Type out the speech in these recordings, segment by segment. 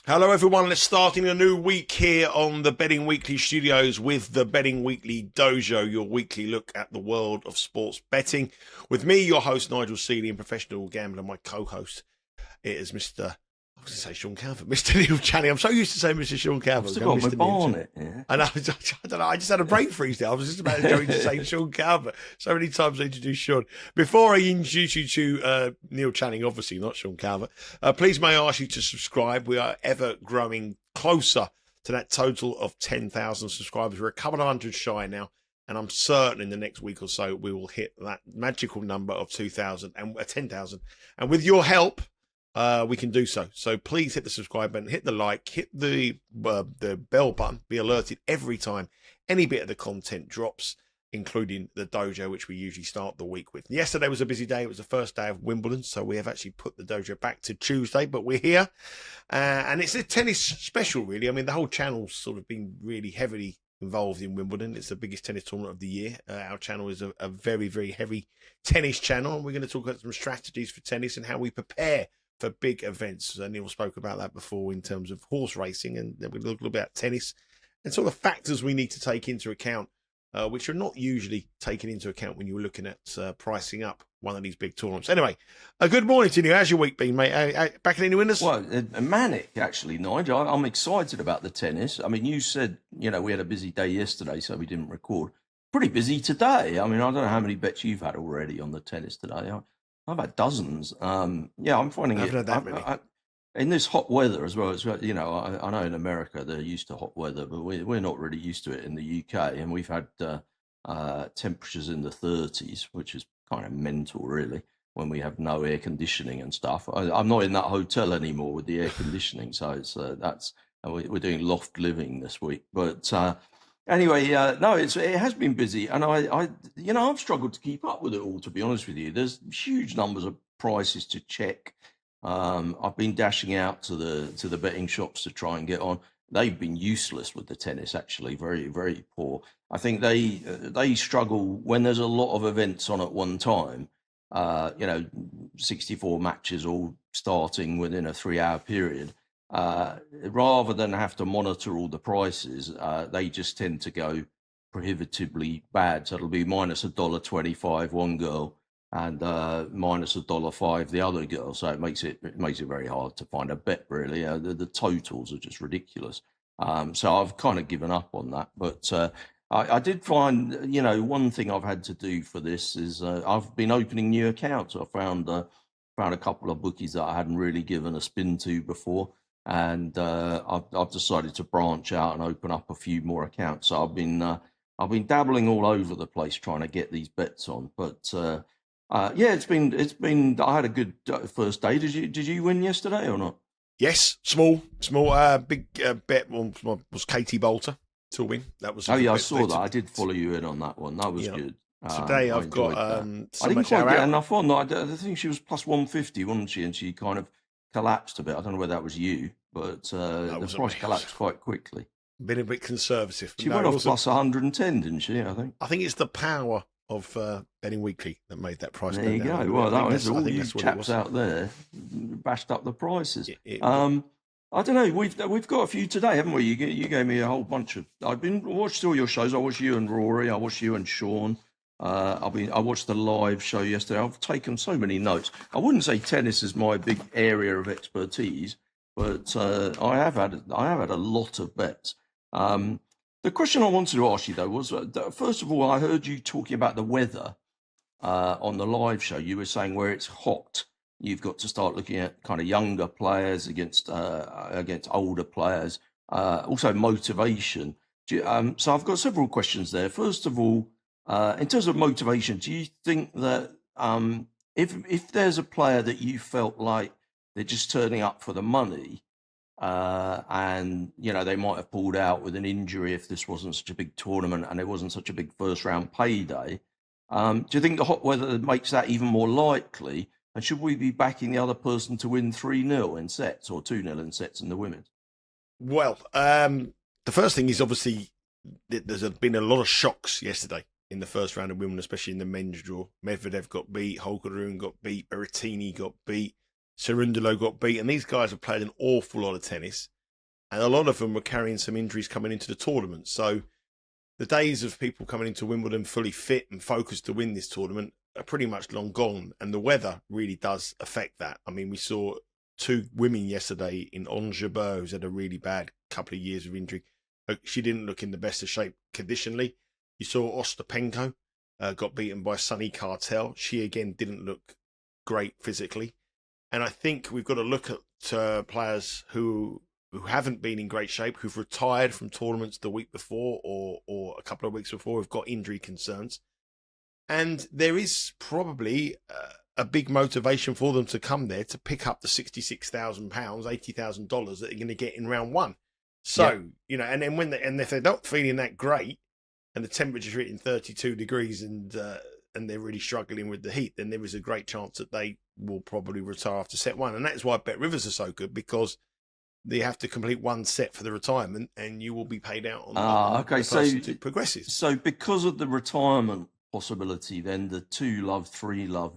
Hello everyone, let's start in a new week here on the Betting Weekly studios with the Betting Weekly Dojo, your weekly look at the world of sports betting. With me, your host Nigel Seeley, and professional gambler, my co-host, it is I was going to say Sean Calvert, Mr. Neil Channing. I'm so used to saying Mr. Sean Calvert. I've still got my bonnet, yeah. I know, I don't know, I just had a brain freeze there. I was just about to go into saying Sean Calvert. So many times I introduce Sean. Before I introduce you to Neil Channing, obviously not Sean Calvert, please may I ask you to subscribe. We are ever growing closer to that total of 10,000 subscribers. We're a couple of hundred shy now, and I'm certain in the next week or so we will hit that magical number of 2,000 and 10,000. And with your help, we can do so. So please hit the subscribe button, hit the like, hit the bell button, be alerted every time any bit of the content drops, including the dojo, which we usually start the week with. Yesterday was a busy day. It was the first day of Wimbledon, so we have actually put the dojo back to Tuesday, but we're here. And it's a tennis special, really. I mean, the whole channel's sort of been really heavily involved in Wimbledon. It's the biggest tennis tournament of the year. Our channel is a very, very heavy tennis channel, and we're going to talk about some strategies for tennis and how we prepare for big events. Neil spoke about that before in terms of horse racing, and then we look a little bit at tennis and sort of factors we need to take into account, which are not usually taken into account when you're looking at pricing up one of these big tournaments. Anyway, good morning to you. How's your week been, mate? Back in any winners? Well, manic, actually, Nigel. I'm excited about the tennis. I mean, you said, we had a busy day yesterday, so we didn't record. Pretty busy today. I mean, I don't know how many bets you've had already on the tennis today. I've had dozens. I'm finding I've had that many. In this hot weather as well. I know in America they're used to hot weather, but we're not really used to it in the UK. And we've had temperatures in the 30s, which is kind of mental, really, when we have no air conditioning and stuff. I'm not in that hotel anymore with the air conditioning, so it's we're doing loft living this week. But anyway, no, it has been busy, and I've struggled to keep up with it all, to be honest with you. There's huge numbers of prices to check. I've been dashing out to the betting shops to try and get on. They've been useless with the tennis, actually, very, very poor. I think they struggle when there's a lot of events on at one time. 64 matches all starting within a 3-hour period. Rather than have to monitor all the prices, they just tend to go prohibitively bad. So it'll be minus $1.25 one girl and minus $1.05 the other girl. So it makes it very hard to find a bet, really. The totals are just ridiculous. So I've kind of given up on that. But I did find, one thing I've had to do for this is I've been opening new accounts. I found a couple of bookies that I hadn't really given a spin to before. And I've decided to branch out and open up a few more accounts. So I've been dabbling all over the place trying to get these bets on. But it's been. I had a good first day. Did you win yesterday or not? Yes, small. Big bet was Katie Bolter to win. That was. I saw that. I did follow you in on that one. That was good. Today I've got. I didn't quite get enough on. I think she was plus 150, wasn't she? And she kind of collapsed a bit. I don't know whether that was you, but the price collapsed quite quickly. Been a bit conservative. She went off plus 110, didn't she? I think it's the power of Betting Weekly that made that price. There you go. Well, that was all you chaps out there bashed up the prices. I don't know. We've got a few today, haven't we? You gave me a whole bunch of. Watched all your shows. I watched you and Rory. I watched you and Sean. I watched the live show yesterday. I've taken so many notes. I wouldn't say tennis is my big area of expertise, but I have had a lot of bets. The question I wanted to ask you though was, first of all, I heard you talking about the weather on the live show. You were saying where it's hot, you've got to start looking at kind of younger players against older players. Also motivation. So I've got several questions there. First of all, in terms of motivation, do you think that if there's a player that you felt like they're just turning up for the money, and they might have pulled out with an injury if this wasn't such a big tournament and it wasn't such a big first round payday, do you think the hot weather makes that even more likely? And should we be backing the other person to win 3-0 in sets or 2-0 in sets in the women's? Well, the first thing is obviously there's been a lot of shocks yesterday in the first round of women, especially in the men's draw. Medvedev got beat, Holger Rune got beat, Berrettini got beat, Cerundolo got beat, and these guys have played an awful lot of tennis. and a lot of them were carrying some injuries coming into the tournament. So the days of people coming into Wimbledon fully fit and focused to win this tournament are pretty much long gone, and the weather really does affect that. I mean, we saw 2 women yesterday in Ons Jabeur, who's had a really bad couple of years of injury. She didn't look in the best of shape conditionally. You saw Ostapenko got beaten by Sunny Cartel. She again didn't look great physically. And I think we've got to look at players who haven't been in great shape, who've retired from tournaments the week before or a couple of weeks before, who've got injury concerns. And there is probably a big motivation for them to come there to pick up the £66,000, $80,000 that they're going to get in round 1. So, you know, and then if they're not feeling that great and the temperature's hitting 32 degrees and they're really struggling with the heat, then there is a great chance that they will probably retire after set 1. And that is why Bet Rivers are so good, because they have to complete 1 set for the retirement and you will be paid out on the person who progresses. So because of the retirement possibility, then the 2-love, 3-love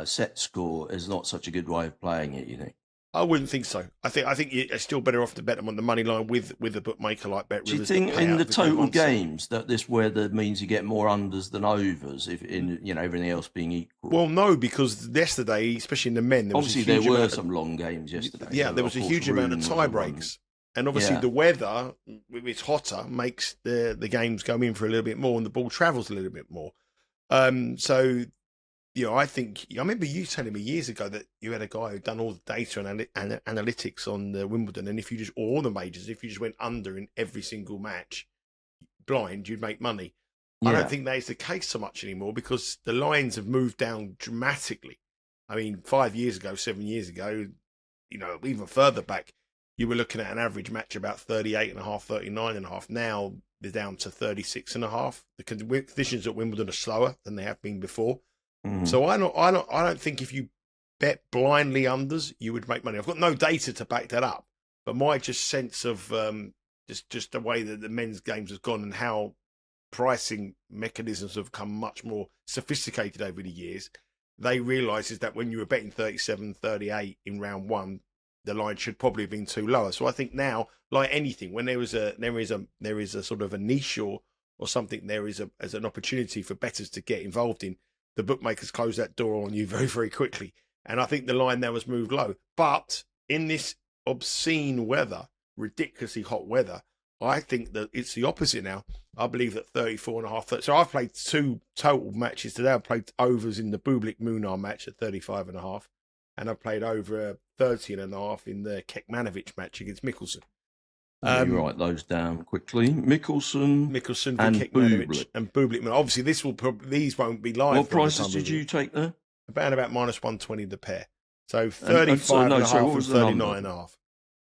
set score is not such a good way of playing it, you think? I wouldn't think so. I think you're still better off to bet them on the money line with a bookmaker like Bet Rivers. Do you think in the total games that this weather means you get more unders than overs, if everything else being equal? Well, no, because yesterday, especially in the men, there were some long games yesterday. Yeah, there was a huge amount of tie breaks, and obviously the weather, if it's hotter, makes the games go in for a little bit more, and the ball travels a little bit more. So. I remember you telling me years ago that you had a guy who'd done all the data and analytics on Wimbledon, and or all the majors, if you just went under in every single match, blind, you'd make money. Yeah. I don't think that is the case so much anymore, because the lines have moved down dramatically. I mean, 5 years ago, 7 years ago, even further back, you were looking at an average match about 38.5, 39.5. Now they're down to 36.5. The conditions at Wimbledon are slower than they have been before. So I don't think if you bet blindly unders, you would make money. I've got no data to back that up, but my just sense of just the way that the men's games has gone and how pricing mechanisms have become much more sophisticated over the years, they realise is that when you were betting 37, 38 in round 1, the line should probably have been too low. So I think now, like anything, when there is a sort of a niche or something, there is an opportunity for bettors to get involved in. The bookmakers close that door on you very, very quickly. And I think the line there was moved low. But in this obscene weather, ridiculously hot weather, I think that it's the opposite now. I believe that 34.5. So I've played 2 total matches today. I've played overs in the Bublik-Munar match at 35.5. And I've played over 30.5 in the Kekmanovic match against Mickelson. Let me write those down quickly. Mickelson and Bublik. And Bublik. Obviously, these won't be live. What prices did you take there? About minus 120 the pair. So 35.5 and 39.5.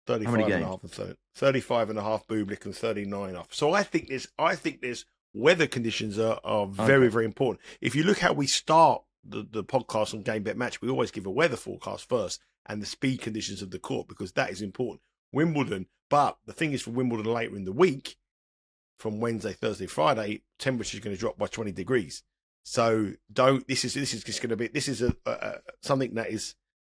35.5 and 35.5 Bublik and 39.5. So I think there's weather conditions are very, very important. If you look how we start the podcast on Game Bet Match, we always give a weather forecast first and the speed conditions of the court, because that is important. Wimbledon, but the thing is, for Wimbledon later in the week, from Wednesday, Thursday, Friday, temperature is going to drop by 20 degrees. So this is just going to be something that is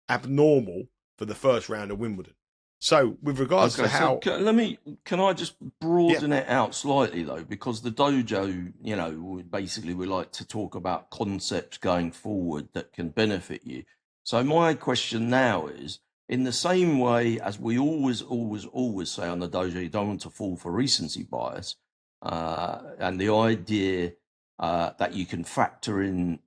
abnormal for the first round of Wimbledon. So with regards to how, can I just broaden it out slightly though, because the dojo, basically we like to talk about concepts going forward that can benefit you. So my question now is, in the same way as we always say on the dojo, you don't want to fall for recency bias, and the idea that you can factor in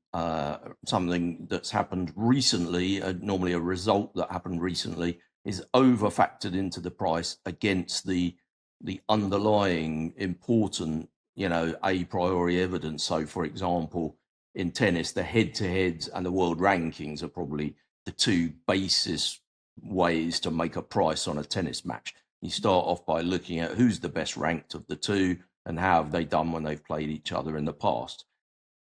something that's happened recently, normally a result that happened recently, is over factored into the price against the underlying important, a priori evidence. So, for example, in tennis, the head-to-heads and the world rankings are probably the 2 basis ways to make a price on a tennis match. You start off by looking at who's the best ranked of the 2 and how have they done when they've played each other in the past.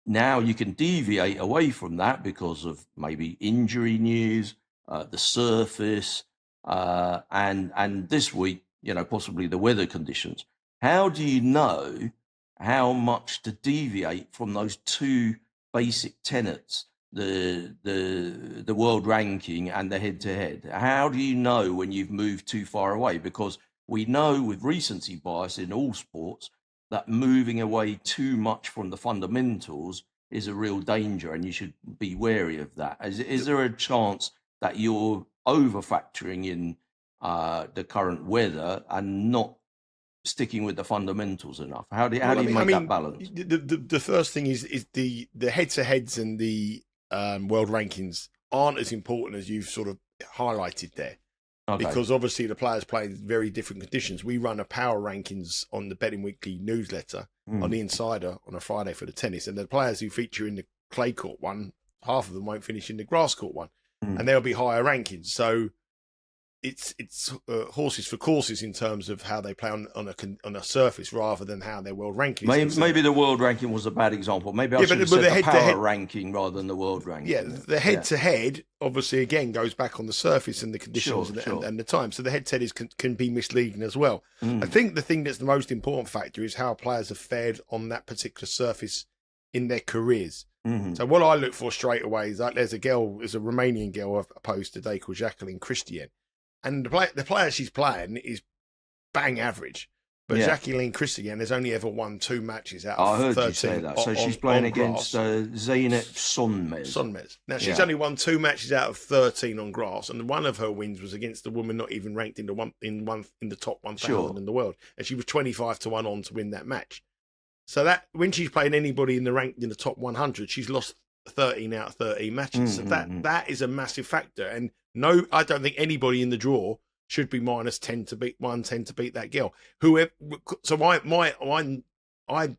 Now you can deviate away from that because of maybe injury news, the surface, and this week, possibly the weather conditions. How do you know how much to deviate from those 2 basic tenets? The world ranking and the head-to-head. How do you know when you've moved too far away? Because we know with recency bias in all sports that moving away too much from the fundamentals is a real danger, and you should be wary of that. Is there a chance that you're over factoring in the current weather and not sticking with the fundamentals enough? How do you make that balance? The first thing is the head-to-heads and the world rankings aren't as important as you've sort of highlighted there. Okay. Because obviously the players play in very different conditions. We run a power rankings on the Betting Weekly newsletter on the Insider on a Friday for the tennis, and the players who feature in the clay court one, half of them won't finish in the grass court one, and there'll be higher rankings. So it's horses for courses in terms of how they play on a surface rather than how their world ranking is. Maybe the world ranking was a bad example. Maybe I should have said the power ranking rather than the world ranking. Yeah, the head-to-head obviously again goes back on the surface and the conditions and the time. So the head-to-head can be misleading as well. I think the thing that's the most important factor is how players have fared on that particular surface in their careers. So what I look for straight away is that there's a Romanian girl I posted today called Jacqueline Christian. And the player she's playing is bang average. But Jacqueline Christian has only ever won 2 matches out of 13. I heard you say that. So she's playing against Zeynep Sonmez. Now, she's only won 2 matches out of 13 on grass, and one of her wins was against a woman not even ranked in the top 1,000 in the world. And she was 25-1 on to win that match. So that when she's playing anybody in the top 100, she's lost 13 out of 13 matches. So that is a massive factor. And no, I don't think anybody in the draw should be minus 10 to beat that girl. Whoever. So I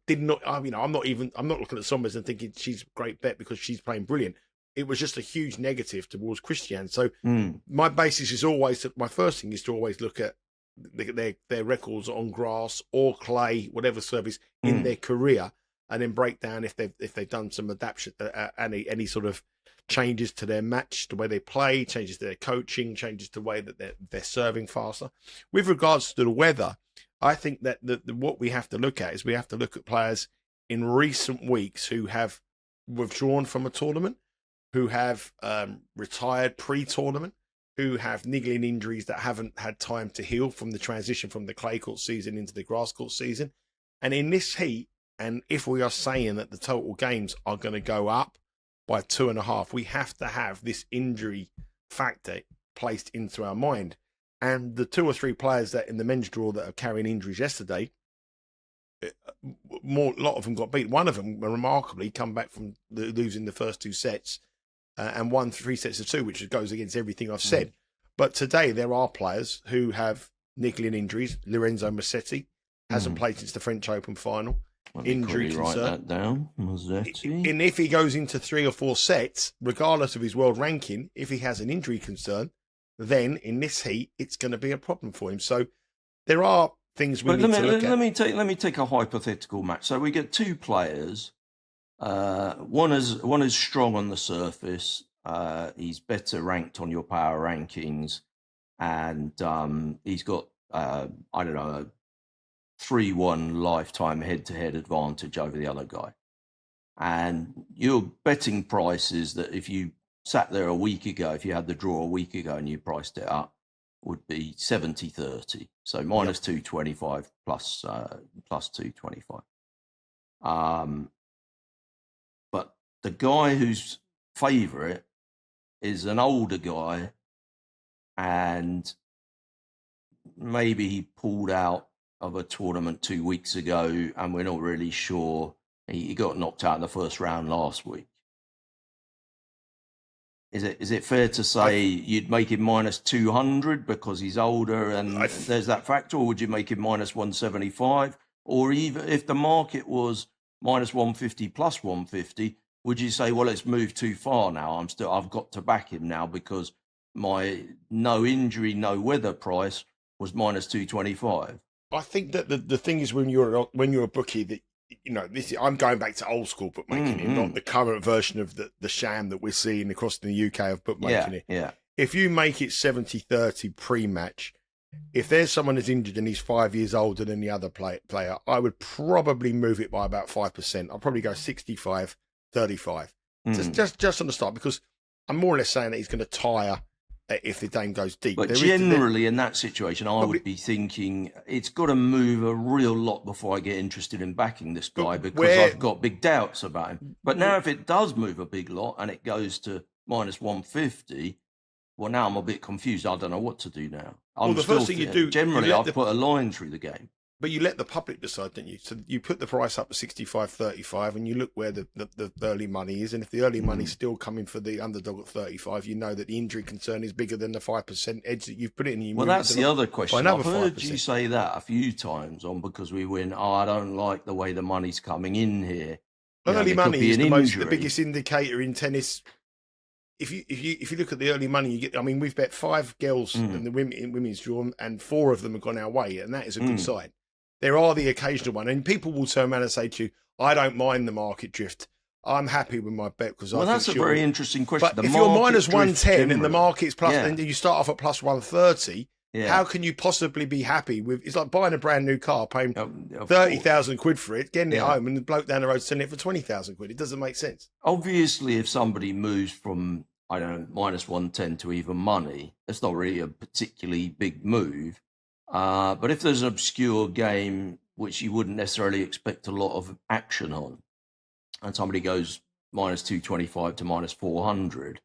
did not. I'm not looking at Somers and thinking she's a great bet because she's playing brilliant. It was just a huge negative towards Christian. So my basis is always, my first thing is to always look at their records on grass or clay, whatever surface in their career, and then break down if they've done some adaptation, any sort of changes to their match, the way they play, changes to their coaching, changes to the way that they're serving faster. With regards to the weather, I think that what we have to look at is we have to look at players in recent weeks who have withdrawn from a tournament, who have retired pre-tournament, who have niggling injuries that haven't had time to heal from the transition from the clay court season into the grass court season. And in this heat, and if we are saying that the total games are going to go up by 2.5, we have to have this injury factor placed into our mind. And the 2 or 3 players that in the men's draw that are carrying injuries yesterday, a lot of them got beat. One of them, remarkably, come back from losing the first 2 sets and won 3 sets of 2, which goes against everything I've said. But today there are players who have niggling injuries. Lorenzo Musetti hasn't played since the French Open final. Injury concern. Write that down. And if he goes into 3 or 4 sets, regardless of his world ranking, if he has an injury concern, then in this heat, it's going to be a problem for him. So there are things we need to look at. Let me take a hypothetical match. So we get 2 players. One is strong on the surface. He's better ranked on your power rankings, and he's got 3-1 lifetime head-to-head advantage over the other guy. And your betting price is that if you sat there a week ago, if you had the draw a week ago and you priced it up, would be 70-30. So minus 225 plus 225. But the guy who's favourite is an older guy, and maybe he pulled out of a tournament 2 weeks ago, and we're not really sure. He got knocked out in the first round last week. Is it fair to say you'd make him minus 200 because he's older and there's that factor, or would you make him minus 175? Or even if the market was minus 150 plus 150, would you say, well, it's moved too far now? I've got to back him now because my no injury, no weather price was minus 225. I think that the thing is when you're a bookie that, I'm going back to old school bookmaking, not the current version of the sham that we're seeing across the UK of bookmaking. Yeah. If you make it 70-30 pre-match, if there's someone who's injured and he's 5 years older than the other player, I would probably move it by about 5%. I'll probably go 65-35. Just on the start, because I'm more or less saying that he's going to tire if the game goes deep. But generally, in that situation, I would be thinking it's got to move a real lot before I get interested in backing this guy, because I've got big doubts about him. But now if it does move a big lot and it goes to minus 150, well, now I'm a bit confused. I don't know what to do now. The first thing you do... Generally, I've put a line through the game. But you let the public decide, don't you? So you put the price up to 65.35 and you look where the early money is. And if the early money's still coming for the underdog at 35, you know that the injury concern is bigger than the 5% edge that you've put in. Well, that's the other question. I've heard you say that a few times on Because We Win. Oh, I don't like the way the money's coming in here. Early money is the biggest indicator in tennis. If you look at the early money you get, I mean, we've bet 5 girls in the women's draw, and 4 of them have gone our way, and that is a good sign. There are the occasional one, and people will turn around and say to you, I don't mind the market drift. I'm happy with my bet because that's a very interesting question. But if you're minus 110 and the market's plus, and you start off at plus 130, how can you possibly be happy with? It's like buying a brand new car, paying 30,000 quid for it, getting it home, and the bloke down the road selling it for 20,000 quid. It doesn't make sense. Obviously, if somebody moves from, I don't know, minus 110 to even money, it's not really a particularly big move. But if there's an obscure game which you wouldn't necessarily expect a lot of action on, and somebody goes minus 225 to minus 400,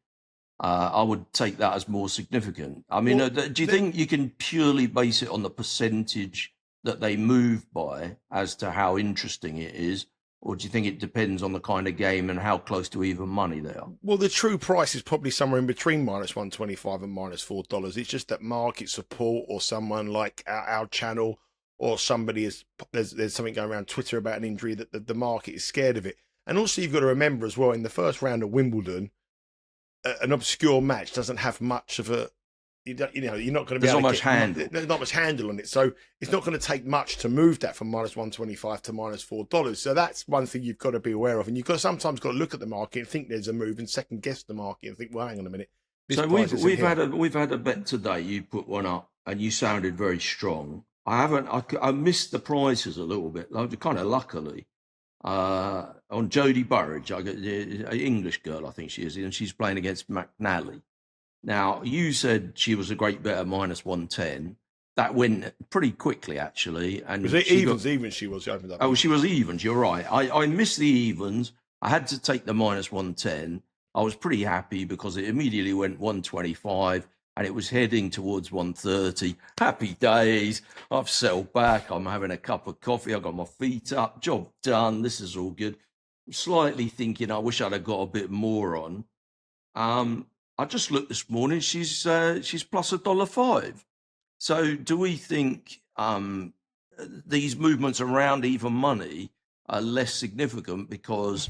I would take that as more significant. I mean, do you think you can purely base it on the percentage that they move by as to how interesting it is? Or do you think it depends on the kind of game and how close to even money they are? Well, the true price is probably somewhere in between minus 125 and minus $4. It's just that market support, or someone like our channel, or somebody there's something going around Twitter about an injury that the market is scared of it. And also you've got to remember as well, in the first round of Wimbledon, an obscure match doesn't have much of a... you're not going to be able to get... handle. There's not much handle on it. So it's not going to take much to move that from minus 125 to minus $4. So that's one thing you've got to be aware of. And you've got to sometimes got to look at the market and think there's a move, and second guess the market and think, well, hang on a minute. So we've had a bet today. You put one up and you sounded very strong. I missed the prices a little bit, kind of luckily. On Jodie Burrage, an English girl, I think she is, and she's playing against McNally. Now, you said she was a great bet at minus 110. That went pretty quickly, actually. And was it evens? She was. She opened up. Oh, she was evens. You're right. I missed the evens. I had to take the minus 110. I was pretty happy because it immediately went 125 and it was heading towards 130. Happy days. I've settled back. I'm having a cup of coffee. I've got my feet up. Job done. This is all good. I'm slightly thinking I wish I'd have got a bit more on. I just looked this morning. She's plus $1.05. So do we think these movements around even money are less significant because,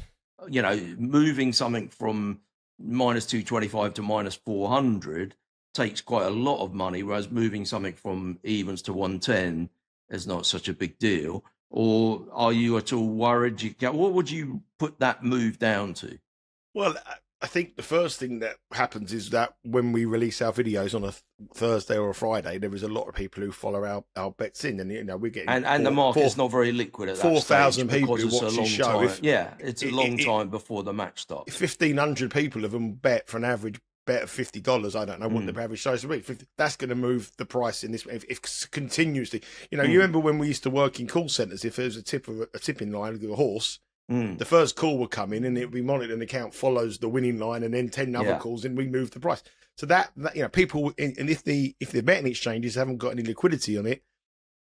moving something from minus 225 to minus 400 takes quite a lot of money, whereas moving something from evens to 110 is not such a big deal? Or are you at all worried? What would you put that move down to? Well, I think the first thing that happens is that when we release our videos on a Thursday or a Friday, there is a lot of people who follow our bets in, and we're getting the market's not very liquid at that 4,000 people who watch the show. It's a long time before the match starts. If 1,500 people of them bet for an average bet of $50, I don't know what the average size will be. That's going to move the price in this. If continuously, you remember when we used to work in call centres, if there was a tipping line with a horse. The first call would come in and it would be monitored, and the account follows the winning line, and then 10 other calls, and we move the price. So that people, and if the betting exchanges haven't got any liquidity on it,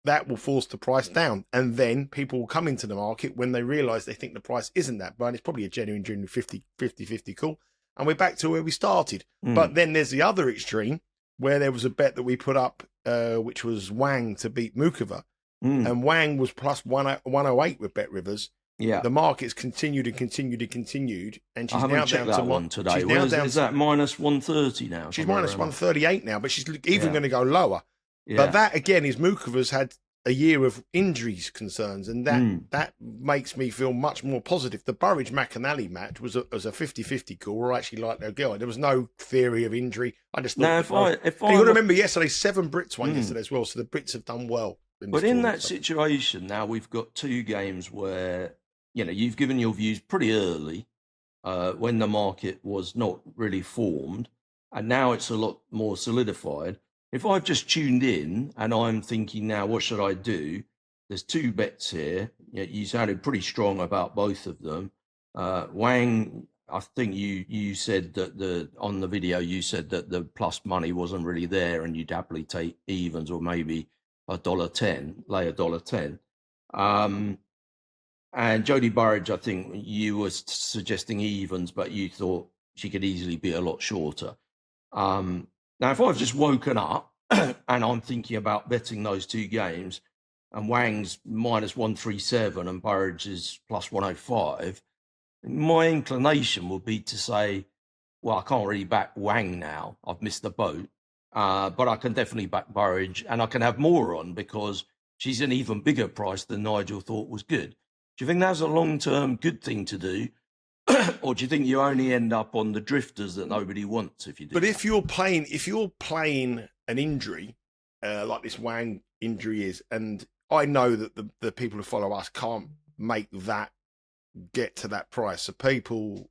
that will force the price down, and then people will come into the market when they realise they think the price isn't that bad. It's probably a genuine 50-50 call, and we're back to where we started. But then there's the other extreme where there was a bet that we put up, which was Wang to beat Mukova, and Wang was plus 108 with Bet Rivers. Yeah, the market's continued, and she's now down to one today. Is that minus 130 now? She's minus 138 now, but she's even going to go lower. Yeah. But that again is Mukova's had a year of injuries concerns, and that makes me feel much more positive. The Burrage McAnally match was a 50-50 call. I actually liked their girl. There was no theory of injury. I just thought. You've got to remember yesterday, 7 Brits won yesterday as well, so the Brits have done well. But in that situation, now we've got 2 games where. You've given your views pretty early when the market was not really formed. and now it's a lot more solidified. If I've just tuned in and I'm thinking now, what should I do? There's 2 bets here. You sounded pretty strong about both of them. Wang, I think you said that on the video you said that the plus money wasn't really there, and you'd happily take evens or maybe $1.10, lay $1.10. And Jodie Burrage, I think you were suggesting evens, but you thought she could easily be a lot shorter. Now, if I've just woken up and I'm thinking about betting those 2 games, and Wang's minus 137 and Burrage is plus 105, my inclination would be to say, well, I can't really back Wang now. I've missed the boat. But I can definitely back Burrage, and I can have more on because she's an even bigger price than Nigel thought was good. Do you think that's a long-term good thing to do? Or do you think you only end up on the drifters that nobody wants if you do? But if you're playing an injury, like this Wang injury is, and I know that the people who follow us can't make that get to that price. So people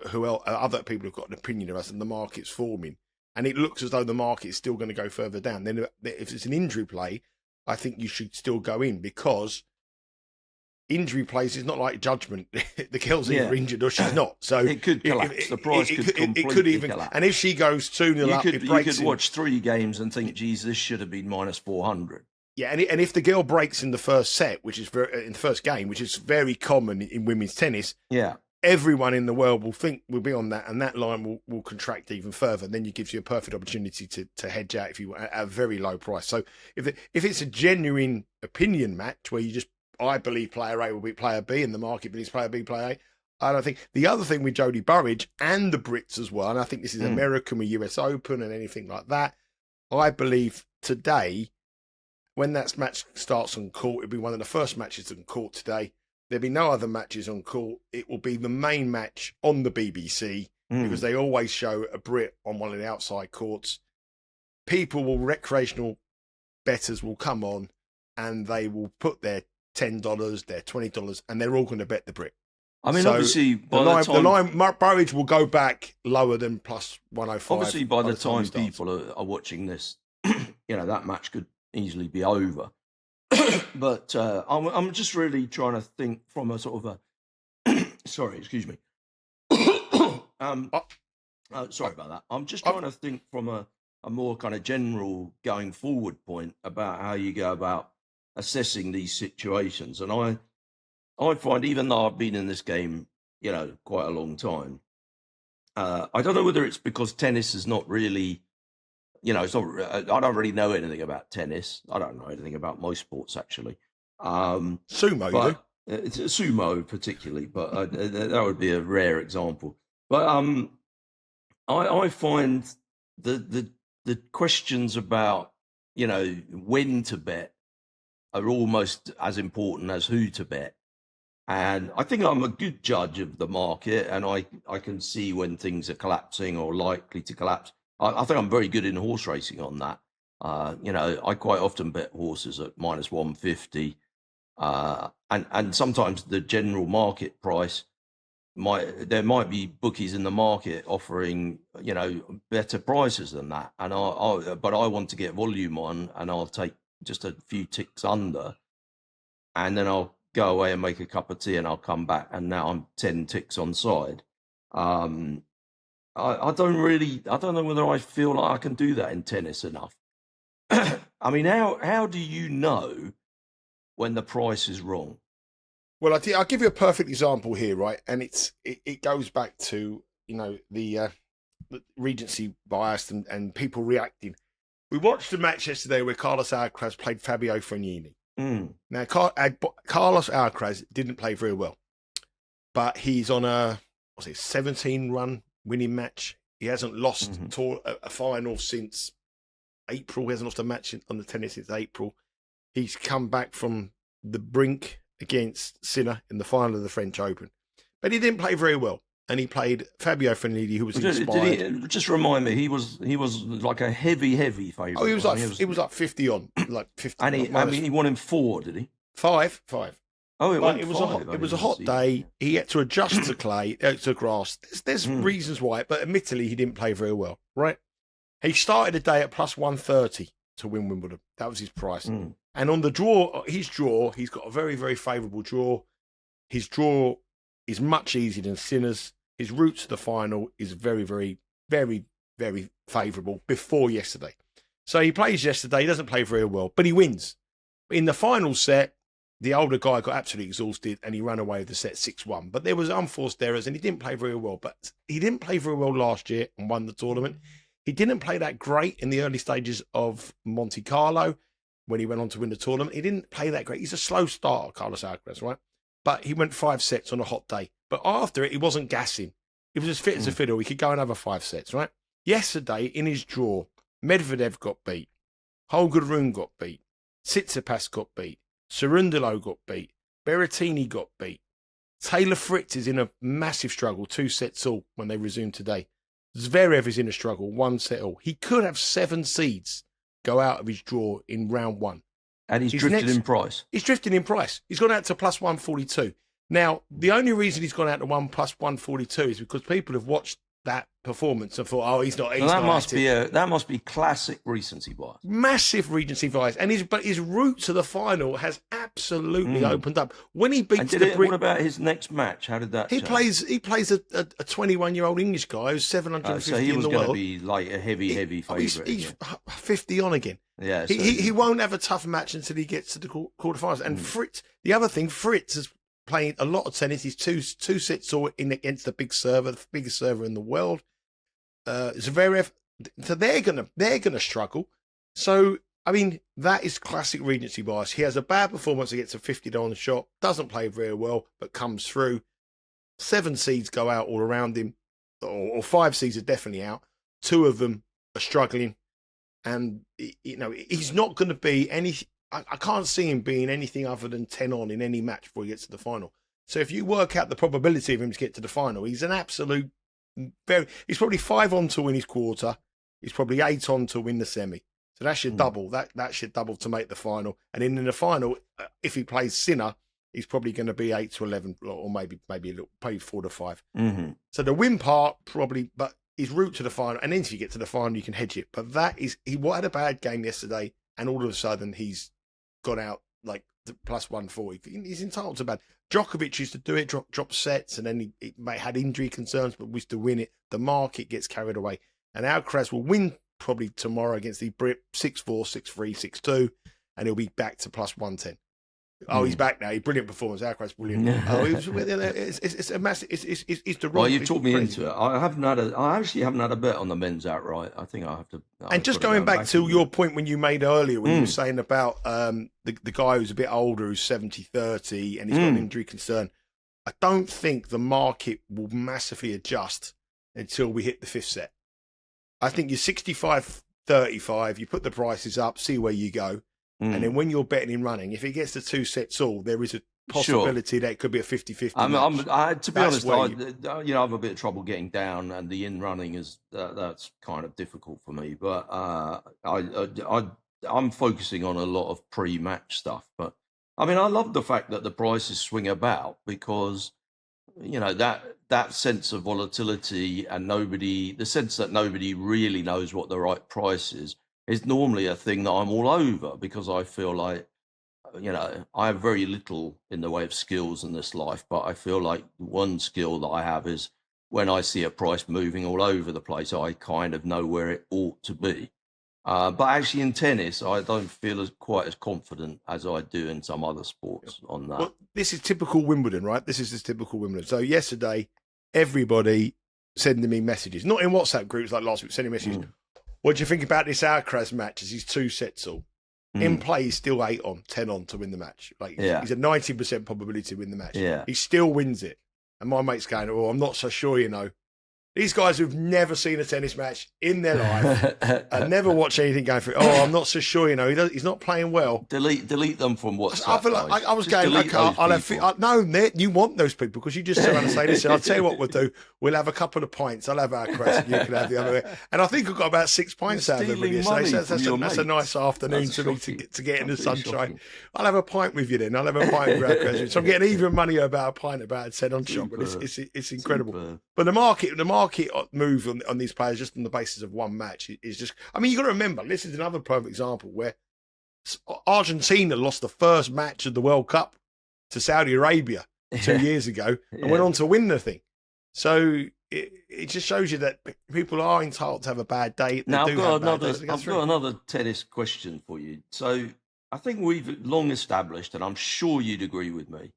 other people have got an opinion of us, and the market's forming, and it looks as though the market's still going to go further down. Then if it's an injury play, I think you should still go in, because injury plays is not like judgment. The girl's either injured or she's not. So it could collapse. The price could completely collapse. And if she goes 2-0 up, you could watch 3 games and think, geez, this should have been minus 400. Yeah, and if the girl breaks in the first set, which is in the first game, which is very common in women's tennis, everyone in the world will be on that, and that line will contract even further. And then it gives you a perfect opportunity to hedge out if you want at a very low price. So if it's a genuine opinion match where you just, I believe player A will beat player B and the market believes player B, player A, I don't think. The other thing with Jodie Burrage and the Brits as well, and I think this is American with US Open and anything like that, I believe today, when that match starts on court, it'll be one of the first matches on court today. There'll be no other matches on court. It will be the main match on the BBC because they always show a Brit on one of the outside courts. Recreational bettors will come on and they will put their $10, their $20, and they're all going to bet the Brit. I mean, obviously, the line Burrage will go back lower than plus 105. Obviously, by the time people are watching this, that match could easily be over. But I'm just really trying to think from a sort of a sorry, excuse me. Sorry about that. I'm just trying to think from a more kind of general going forward point about how you go about assessing these situations. And I find, even though I've been in this game, quite a long time, I don't know whether it's because tennis is not really, it's not. I don't really know anything about tennis. I don't know anything about most sports, actually. Sumo, you do? It's sumo particularly, but that would be a rare example. But I find the questions about when to bet are almost as important as who to bet. And I think I'm a good judge of the market, and I can see when things are collapsing or likely to collapse. I think I'm very good in horse racing on that. I quite often bet horses at minus 150. And sometimes the general market price there might be bookies in the market offering, better prices than that. And but I want to get volume on, and I'll take just a few ticks under, and then I'll go away and make a cup of tea, and I'll come back, and now I'm 10 ticks on side. I don't know whether I feel like I can do that in tennis enough. I mean, how do you know when the price is wrong? Well, I'll give you a perfect example here, right? And it goes back to, the recency bias and people reacting. We watched a match yesterday where Carlos Alcaraz played Fabio Fognini. Now, Carlos Alcaraz didn't play very well, but he's on a 17-run winning match. He hasn't lost a final since April. He hasn't lost a match on the tennis since April. He's come back from the brink against Sinner in the final of the French Open, but he didn't play very well. And he played Fabio Fognini, who was inspired. Did he, just remind me, he was like a heavy favourite. Oh, he was like 50 on, like 50. And he won in 4, did he? 5. Oh, it was a hot day. He had to adjust to grass. There's reasons why, but admittedly he didn't play very well, right? He started the day at plus 130 to win Wimbledon. That was his price. And on the draw, he's got a very, very favourable draw. His draw is much easier than Sinner's. His route to the final is very, very, very, very favourable before yesterday. So he plays yesterday. He doesn't play very well, but he wins. In the final set, the older guy got absolutely exhausted and he ran away with the set 6-1. But there was unforced errors and he didn't play very well. But he didn't play very well last year and won the tournament. He didn't play that great in the early stages of Monte Carlo when he went on to win the tournament. He didn't play that great. He's a slow starter, Carlos Alcaraz, right? But he went 5 sets on a hot day. But after it, he wasn't gassing. He was as fit as a fiddle. He could go another 5 sets, right? Yesterday, in his draw, Medvedev got beat. Holger Rune got beat. Tsitsipas got beat. Cerundolo got beat. Berrettini got beat. Taylor Fritz is in a massive struggle, 2 sets all when they resume today. Zverev is in a struggle, 1 set all. He could have 7 seeds go out of his draw in round 1. And he's drifted in price. He's drifted in price. He's gone out to plus 142. Now, the only reason he's gone out to plus 142 is because people have watched that performance and thought, oh, he's not. That must be classic recency bias. Massive recency bias, and his route to the final has absolutely opened up. When he beats what about his next match? How did that? He plays a 21-year-old English guy who's 750 so he in was the world. going to be like a heavy favourite. He's 50 on again. Yeah, so he won't have a tough match until he gets to the quarterfinals. And Fritz, the other thing, Fritz is playing a lot of tennis. He's two sets all in against the biggest server in the world. Zverev, so they're gonna struggle. So I mean, that is classic recency bias. He has a bad performance against a 50 on the shot, doesn't play very well, but comes through. 7 seeds go out all around him, or 5 seeds are definitely out. 2 of them are struggling, and he's not going to be any. I can't see him being anything other than 10 on in any match before he gets to the final. So if you work out the probability of him to get to the final, he's an absolute. He's probably 5 on to win his quarter. He's probably 8 on to win the semi. So that should double. That should double to make the final. And in the final, if he plays Sinner, he's probably going to be 8 to 11, or maybe a little, probably 4 to 5. So the win part probably, but his route to the final. And then if you get to the final, you can hedge it. But he had a bad game yesterday, and all of a sudden he's got out like plus 140. He's entitled to bad. Djokovic used to do it, drop sets, and then he had injury concerns, but used to win it. The market gets carried away. And Alcaraz will win probably tomorrow against the Brit 6-4, 6-3, 6-2, and he'll be back to plus 110. Oh, he's back now. Brilliant performance. Alcaraz, brilliant. It's a massive. It's the wrong. Well, you talked me into it. I actually haven't had a bet on the men's outright. I think I have to. And just going back to your point when you made earlier, when you were saying about the guy who's a bit older, who's 70-30, and he's got an injury concern. I don't think the market will massively adjust until we hit the 5th set. I think you're 65-35. You put the prices up, see where you go. And then when you're betting in running, if it gets to 2 sets all, there is a possibility that it could be a 50-50. To be honest, I have a bit of trouble getting down, and the in running is that's kind of difficult for me. But I'm focusing on a lot of pre-match stuff. But I mean, I love the fact that the prices swing about, because that sense of volatility and the sense that nobody really knows what the right price is normally a thing that I'm all over, because I feel like, I have very little in the way of skills in this life, but I feel like one skill that I have is when I see a price moving all over the place, I kind of know where it ought to be. But actually in tennis, I don't feel quite as confident as I do in some other sports on that. Well, this is typical Wimbledon, right? This is typical Wimbledon. So yesterday, everybody sending me messages, not in WhatsApp groups like last week, sending messages. What do you think about this Alcaraz match? As he's 2 sets all. In play, he's still 8 on, 10 on to win the match. He's a 90% probability to win the match. Yeah. He still wins it. And my mate's going, oh, I'm not so sure, These guys who've never seen a tennis match in their life and never watched anything going through. Oh, I'm not so sure, he's not playing well. Delete them from WhatsApp. I feel like I was going, okay, no, Ned, you want those people, because you just sit around and say, listen, I'll tell you what we'll do. We'll have a couple of pints. I'll have our crest. You can have the other. And I think I've got about 6 pints out of everybody yesterday. So that's a nice afternoon to me to get in the sunshine. Shocking. I'll have a pint with you then. I'll have a pint with our crest. So I'm getting even money about a pint about 10 on shop. But it's incredible. Super. But the market move on these players just on the basis of one match is just. I mean, you got to remember. This is another perfect example where Argentina lost the first match of the World Cup to Saudi Arabia 2 years ago and went on to win the thing. So it just shows you that people are entitled to have a bad day. Now, I've got another tennis question for you. So I think we've long established, and I'm sure you'd agree with me,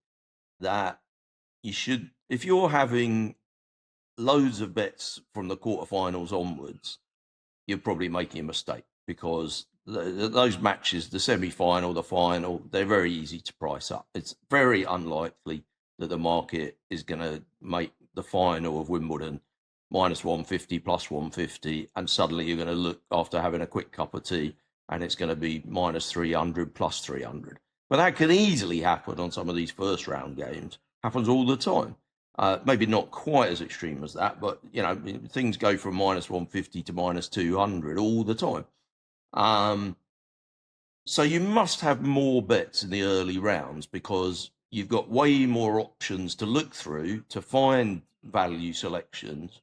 that you should, if you're having loads of bets from the quarterfinals onwards, you're probably making a mistake because those matches, the semi-final, the final, they're very easy to price up. It's very unlikely that the market is going to make the final of Wimbledon minus 150, plus 150, and suddenly you're going to look after having a quick cup of tea and it's going to be minus 300, plus 300. But that can easily happen on some of these first round games. Happens all the time. Maybe not quite as extreme as that, but you know, things go from minus 150 to minus 200 all the time. So you must have more bets in the early rounds because you've got way more options to look through to find value selections.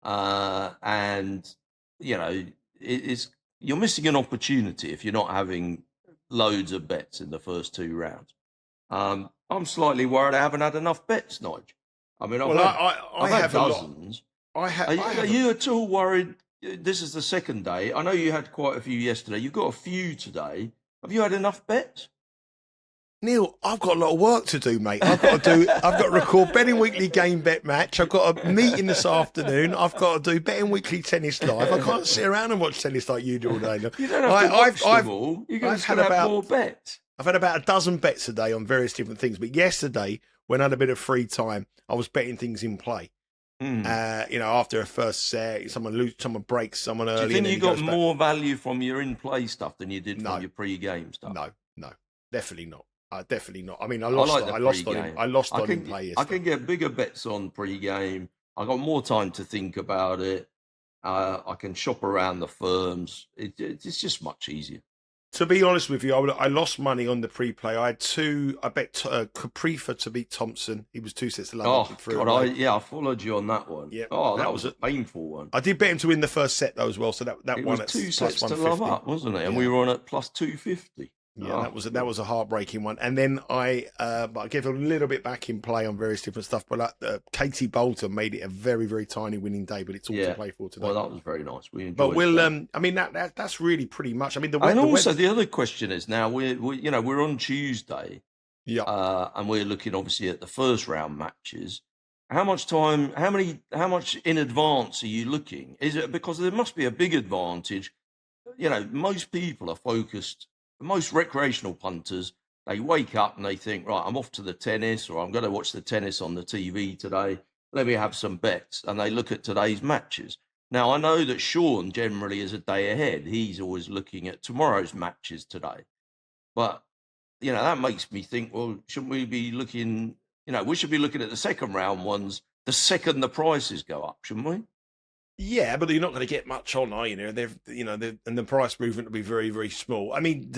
And, you know, you're missing an opportunity if you're not having loads of bets in the first two rounds. I'm slightly worried I haven't had enough bets, Nigel. I mean, I've had dozens. Are you at all worried? This is the second day. I know you had quite a few yesterday. You've got a few today. Have you had enough bets? Neil, I've got a lot of work to do, mate. I've got to record Betting Weekly game bet match. I've got a meeting this afternoon. I've got to do Betting Weekly tennis live. I can't sit around and watch tennis like you do all day. You don't have to watch them all. You're going to have more bets. I've had about a dozen bets a day on various different things. But yesterday, when I had a bit of free time, I was betting things in play. You know, after a first set, someone breaks someone early. Do you think you got more value from your in-play stuff than you did from your pre-game stuff? No, definitely not. Definitely not. I mean, I lost on in play yesterday. I can get bigger bets on pre-game. I got more time to think about it. I can shop around the firms. It's just much easier. To be honest with you, I lost money on the pre-play. I bet Caprifa to beat Thompson. He was 2 sets to love. I followed you on that one. Yeah, that was a painful one. I did bet him to win the first set though as well. So that one at 2 sets to love up, wasn't it? And we were on at plus 250. Yeah, that was a heartbreaking one. And then I gave a little bit back in play on various different stuff. But Katie Bolton made it a very, very tiny winning day. But it's all to play for today. Well, that was very nice. We enjoyed. But we'll. I mean, that's really pretty much. I mean, the other question is now we're on Tuesday. Yeah. And we're looking obviously at the first round matches. How much time? How much in advance are you looking? Is it because there must be a big advantage? You know, most people are focused. Most recreational punters, they wake up and they think, right, I'm off to the tennis, or I'm going to watch the tennis on the TV today. Let me have some bets. And they look at today's matches. Now, I know that Sean generally is a day ahead. He's always looking at tomorrow's matches today. But, you know, that makes me think, well, shouldn't we be looking, you know, we should be looking at the second round ones the second the prices go up, shouldn't we? Yeah, but you're not going to get much on, are you? And the price movement will be very, very small. I mean,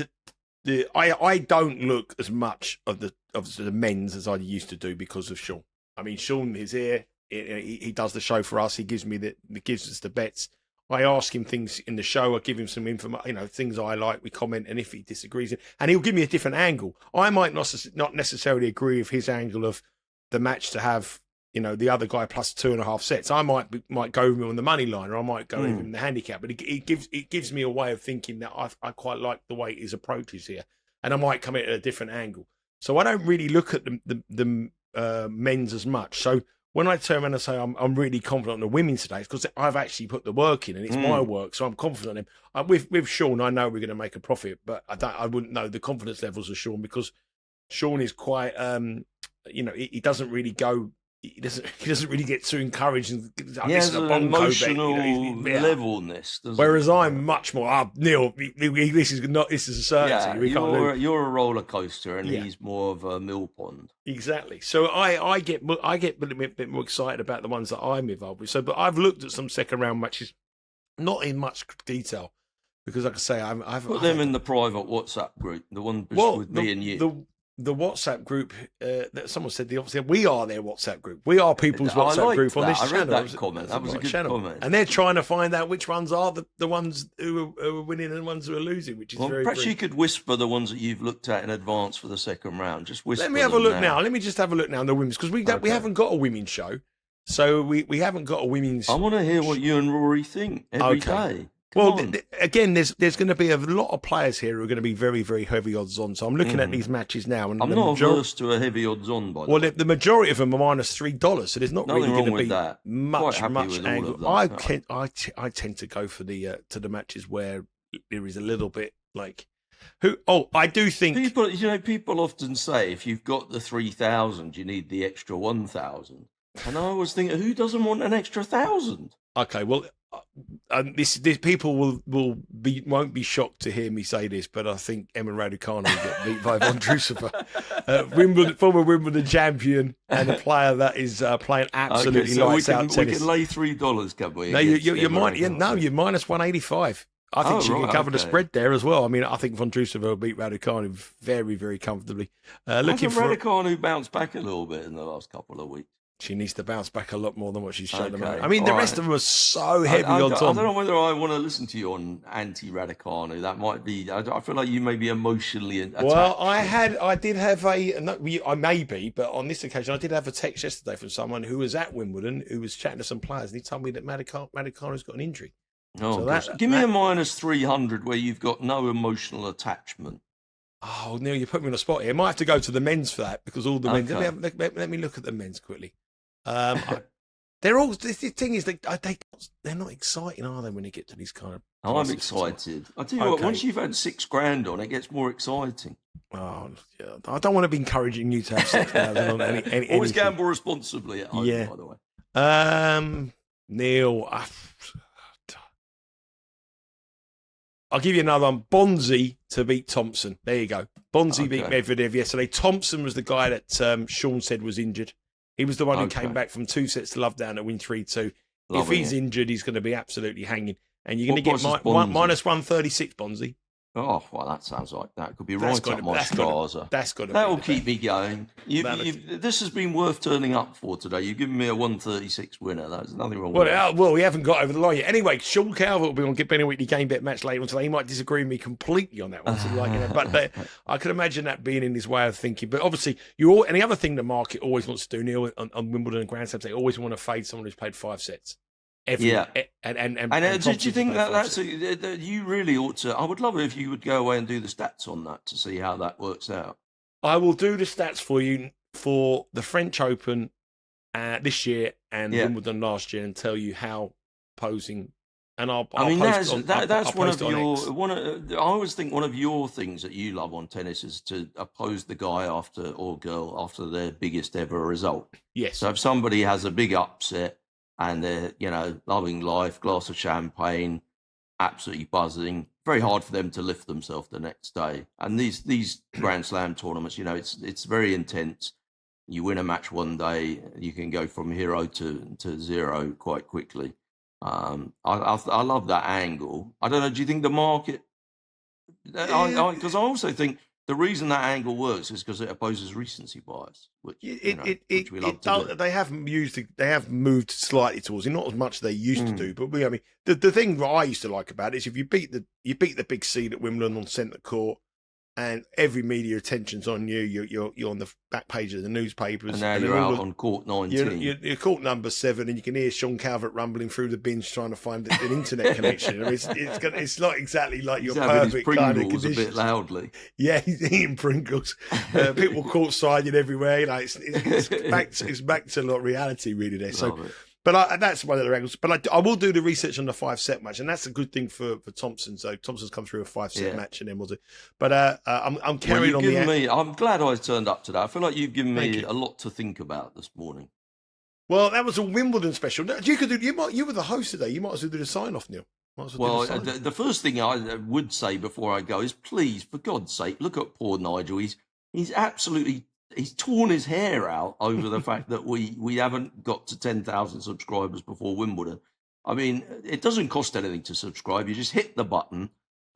I don't look as much of the men's as I used to do because of Sean. I mean, Sean is here. He does the show for us. He gives us the bets. I ask him things in the show. I give him some information, you know, things I like. We comment, and if he disagrees, and he'll give me a different angle. I might not necessarily agree with his angle of the match to have, you know, the other guy plus 2.5 sets. I might go with him on the money line, or I might go with him in the handicap. But it gives me a way of thinking that I quite like the way his approach is here, and I might come at a different angle. So I don't really look at the men's as much. So when I turn around and say I'm really confident on the women today, it's because I've actually put the work in, and it's my work. So I'm confident on him. With Sean, I know we're going to make a profit, but I wouldn't know the confidence levels of Sean because Sean is quite, you know, he doesn't really go he doesn't really get too encouraged. And he has an emotional levelness. Whereas I'm much more, Neil, this is a certainty. Yeah, you're a roller coaster, and he's more of a mill pond. Exactly. So I get a bit more excited about the ones that I'm involved with. So, but I've looked at some second round matches, not in much detail, because like I say, I've put them in the private WhatsApp group, the one with me and you. The WhatsApp group that someone said obviously we are their WhatsApp group. We are people's WhatsApp group on this channel. I read that comment. That was a good comment. And they're trying to find out which ones are the ones who are winning and the ones who are losing, which is perhaps you could whisper the ones that you've looked at in advance for the second round. Just whisper. Let me have a look now. Let me just have a look now on the women's, because we haven't got a women's show, so we haven't got a women's. I want to hear what you and Rory think every day. Again, there's going to be a lot of players here who are going to be very, very heavy odds on. So I'm looking at these matches now, and I'm not averse to a heavy odds on. By the majority of them are minus $3, so there's not really going to be much angle. I tend to go for the matches where there is a little bit like I do think people often say if you've got the 3,000, you need the extra 1,000, and I always think, who doesn't want an extra 1,000? Okay, well. This people won't be shocked to hear me say this, but I think Emma Raducanu will get beat by Von Drusova, former Wimbledon champion and a player that is playing absolutely lights out tennis. We can lay $3, can we? No, you're minus 185. I think she can cover the spread there as well. I mean, I think Von Drusova will beat Raducanu very, very comfortably. Raducanu bounced back a little bit in the last couple of weeks? She needs to bounce back a lot more than what she's shown them. I mean, the rest of them are so heavy on top. I don't know whether I want to listen to you on anti-Raducanu. That might be. I feel like you may be emotionally attached. Well, I did have I may be, but on this occasion, I did have a text yesterday from someone who was at Wimbledon, who was chatting to some players, and he told me that Raducanu's got an injury. Oh, so give me a minus 300 where you've got no emotional attachment. Oh, Neil, you put me on the spot here. I might have to go to the men's for that, because all the men's. Let me look at the men's quickly. They're all. The thing is, they're not exciting, are they? When you get to these kind of. I'm excited. I tell you what. Once you've had $6,000 on, it gets more exciting. Oh, yeah. I don't want to be encouraging you to have $6,000 on any. Always gamble responsibly at home, by the way. Neil, I'll give you another one. Bonzi to beat Thompson. There you go. Bonzi beat Medvedev yesterday. Thompson was the guy that Sean said was injured. He was the one who came back from 2 sets to love down to win 3-2. If he's injured, he's going to be absolutely hanging. And you're going to get minus 136, Bonzi. Oh, well, that sounds like that could be right up my Strasser. That'll keep me going. This has been worth turning up for today. You've given me a 136 winner. There's nothing wrong with that. Well, we haven't got over the line yet. Anyway, Sean Calvert will be on Benny Weekly Game Bet match later on today. He might disagree with me completely on that one. But I could imagine that being in his way of thinking. But obviously, and the other thing the market always wants to do, Neil, on Wimbledon and Grand Slams, they always want to fade someone who's played 5 sets. And did you think that's you really ought to? I would love it if you would go away and do the stats on that to see how that works out. I will do the stats for you for the French Open this year and Wimbledon last year, and tell you how posing. And that's one of your. I always think one of your things that you love on tennis is to oppose the guy or girl after their biggest ever result. Yes. So if somebody has a big upset. And they're, loving life, glass of champagne, absolutely buzzing. Very hard for them to lift themselves the next day. And these Grand Slam tournaments, it's very intense. You win a match one day, you can go from hero to zero quite quickly. I love that angle. I don't know. Do you think the market? Because I also think. The reason that angle works is because it opposes recency bias, which we love to do. They have moved slightly towards it, not as much as they used to do. But the thing that I used to like about it is if you beat the big seed at Wimbledon on centre court, and every media attention's on you, you're on the back page of the newspapers. And now you're out on court 19. You're court number 7, and you can hear Sean Calvert rumbling through the bins trying to find an internet connection. I mean, it's not exactly like your perfect kind of conditions. A bit loudly. Yeah, he's eating Pringles. People courtside everywhere. It's back to a lot of reality really there. But that's one of the angles. But I will do the research on the 5-set match, and that's a good thing for Thompson. So Thompson's come through a 5-set match, and then we'll do. But I'm carrying on I'm glad I turned up today. I feel like you've given me a lot to think about this morning. Well, that was a Wimbledon special. You could do. You were the host today. You might as well do the sign off, Neil. Well, the first thing I would say before I go is, please, for God's sake, look at poor Nigel. He's absolutely torn his hair out over the fact that we haven't got to 10,000 subscribers before Wimbledon. I mean, it doesn't cost anything to subscribe. You just hit the button.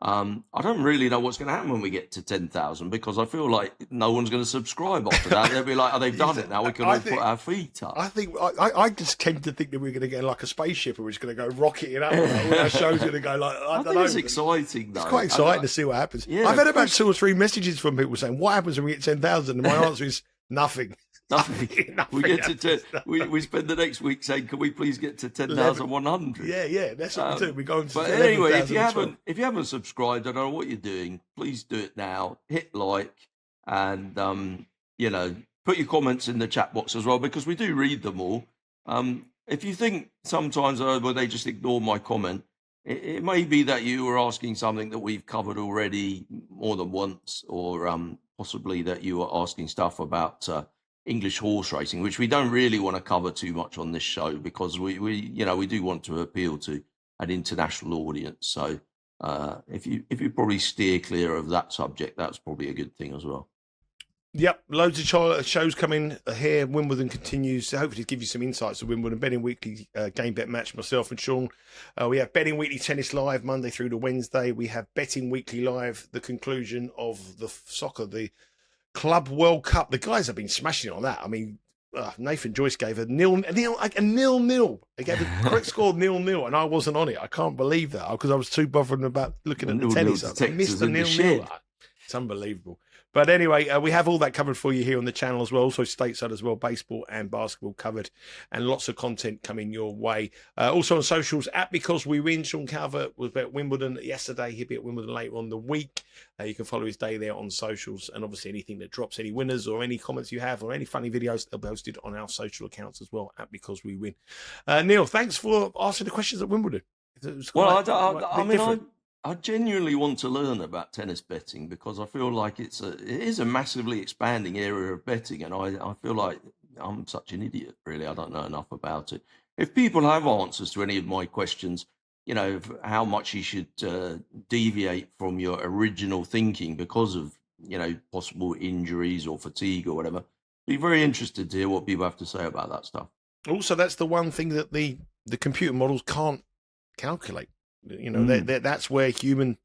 I don't really know what's going to happen when we get to 10,000, because I feel like no one's going to subscribe after that. They'll be like, "Oh, they've done it now. We can all put our feet up." I just tend to think that we're going to get like a spaceship, and we're just going to go rocketing up. All our show's going to go like I don't know. It's exciting, though. It's quite exciting to see what happens. Yeah, I've had about 2 or 3 messages from people saying, "What happens when we get 10,000?" And my answer is nothing. Nothing. We get to 10. We spend the next week saying, "Can we please get to 10,100?" Yeah, that's what we do. We go into. But anyway, if you haven't subscribed, I don't know what you're doing. Please do it now. Hit like, and put your comments in the chat box as well, because we do read them all. If you think sometimes, well, they just ignore my comment, it may be that you were asking something that we've covered already more than once, or possibly that you were asking stuff about English horse racing, which we don't really want to cover too much on this show, because we do want to appeal to an international audience. So if you probably steer clear of that subject, that's probably a good thing as well. Yep, loads of shows coming here. Wimbledon continues. Hopefully, to give you some insights of Wimbledon. Betting Weekly game bet match, myself and Sean. We have Betting Weekly Tennis Live Monday through to Wednesday. We have Betting Weekly Live, the conclusion of the soccer, the Club World Cup. The guys have been smashing it on that. I mean, Nathan Joyce gave a nil. He gave a correct score 0-0, and I wasn't on it. I can't believe that, because I was too bothered about looking at the tennis. I missed the 0-0. It's unbelievable. But anyway, we have all that covered for you here on the channel as well. Also stateside as well, baseball and basketball covered, and lots of content coming your way. Also on socials, at Because We Win. Sean Calvert was at Wimbledon yesterday. He'll be at Wimbledon later on the week. You can follow his day there on socials, and obviously anything that drops, any winners or any comments you have or any funny videos, they'll be posted on our social accounts as well, at Because We Win. Neil, thanks for asking the questions at Wimbledon. I genuinely want to learn about tennis betting, because I feel like it is a massively expanding area of betting, and I feel like I'm such an idiot, really. I don't know enough about it. If people have answers to any of my questions, how much you should deviate from your original thinking because of, possible injuries or fatigue or whatever, be very interested to hear what people have to say about that stuff. Also, that's the one thing that the computer models can't calculate. That's where human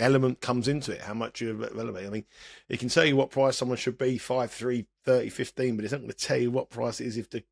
element comes into it. How much you're relevant. I mean, it can tell you what price someone should be, 5, 3, 30, 15, but it's not going to tell you what price it is if the.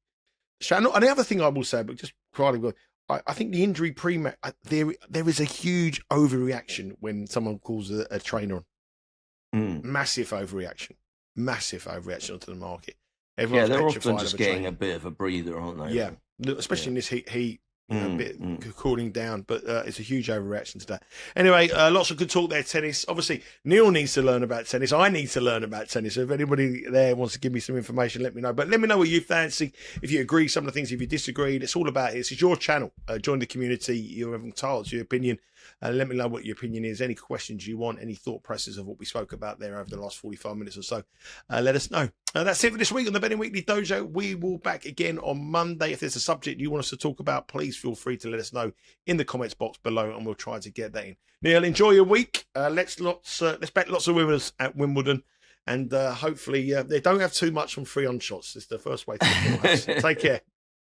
And the other thing I will say, but just quietly, I think the injury pre-match, there is a huge overreaction when someone calls a trainer on. Massive overreaction onto the market. Everyone's they're often just getting a bit of a breather, aren't they? Yeah, especially in this heat. A bit cooling down, but it's a huge overreaction to that. Anyway, lots of good talk there, tennis. Obviously, Neil needs to learn about tennis. I need to learn about tennis. So if anybody there wants to give me some information, let me know. But let me know what you fancy. If you agree some of the things, if you disagree, it's all about it. It's your channel. Join the community. You're entitled to your opinion. Let me know what your opinion is. Any questions you want, any thought processes of what we spoke about there over the last 45 minutes or so, let us know. That's it for this week on the Betting Weekly Dojo. We will back again on Monday. If there's a subject you want us to talk about, please feel free to let us know in the comments box below, and we'll try to get that in. Neil, enjoy your week. Let's bet lots of winners at Wimbledon, and hopefully they don't have too much from free on shots. It's the first way to take care.